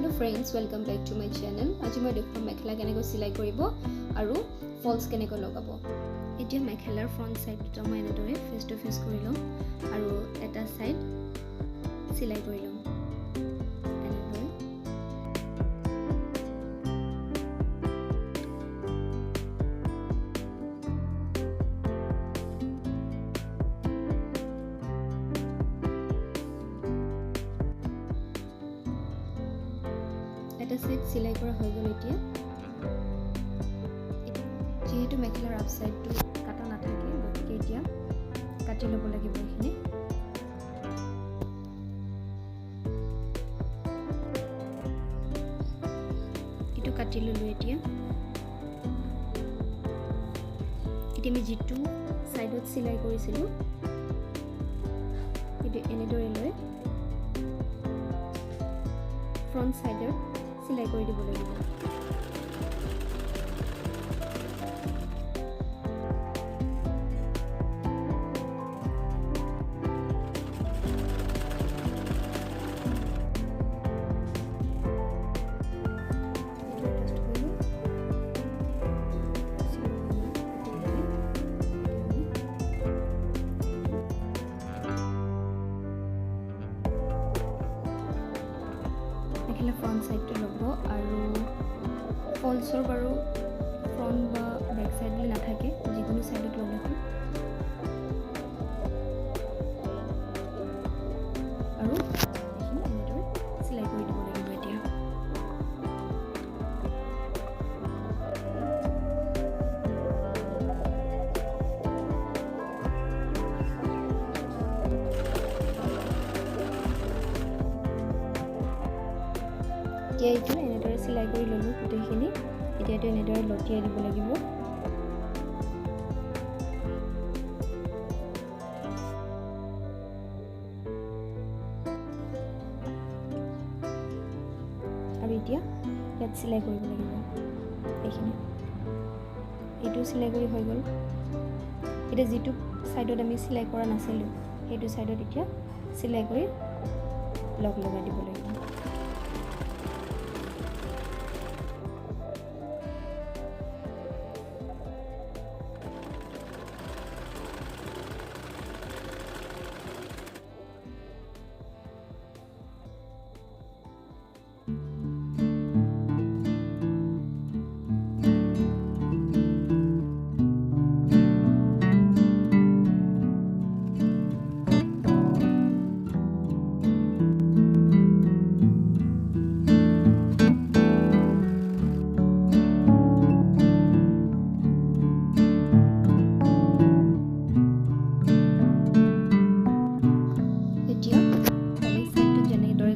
Hello friends, welcome back to my channel. আজি মই দেখুৱাম মেখেলা কেনেকৈ সিলাই কৰিব আৰু ফলস কেনেকৈ লগাব। এতিয়া মেখেলাৰ ফ্ৰন্ট সাইডটো মই এনেদৰে ফেস টু ফেস কৰি লম আৰু এটা সাইড সিলাই কৰি লম। এটা সাইড সিলাই কৰা হৈ গল। এতিয়া যেহেতু মেখেলাৰ আপ সাইডটো কাটা নাথাকে গতিকে এতিয়া কাটি ল'ব লাগিব। এখিনি এটো কাটি ললো। এতিয়া আমি যেটো সাইডত সিলাই কৰিছিলো এটো এনেদৰে লৈ ফ্ৰন্ট সাইডৰ সিলাই কৰি দিব লাগিব। মেখেলা ফ্ৰন্ট সাইডটো ল'ব আৰু ফলছৰ বাৰু ফ্ৰন্ট বা বেক সাইড বুলি নাথাকে, যিকোনো সাইডত ল'লে হ'ল। আৰু এইখিনি এনেদৰে সিলাই কৰি দিব লাগিব। এতিয়া এইটো এনেদৰে সিলাই কৰি ললো গোটেইখিনি। এতিয়া এইটো এনেদৰে লটিয়াই দিব লাগিব। আৰু এতিয়া ইয়াত সিলাই কৰিব লাগিব। এইখিনি এইটো সিলাই কৰি হৈ গল। এতিয়া যেটো সাইডত আমি সিলাই কৰা নাছিলো সেইটো সাইডত এতিয়া সিলাই কৰি লগাই দিব লাগিব।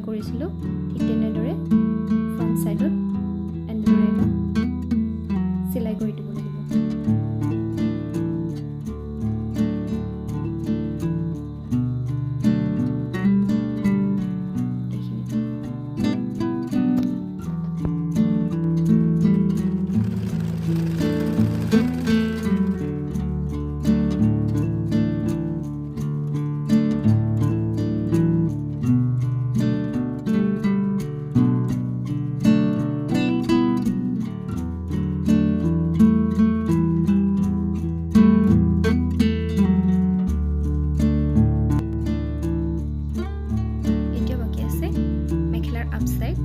কৰিছিলো ঠিক তেনেদৰে ফ্ৰন্ট সাইডত এনেদৰে এটা সিলাই কৰি দিব লাগিব। Up side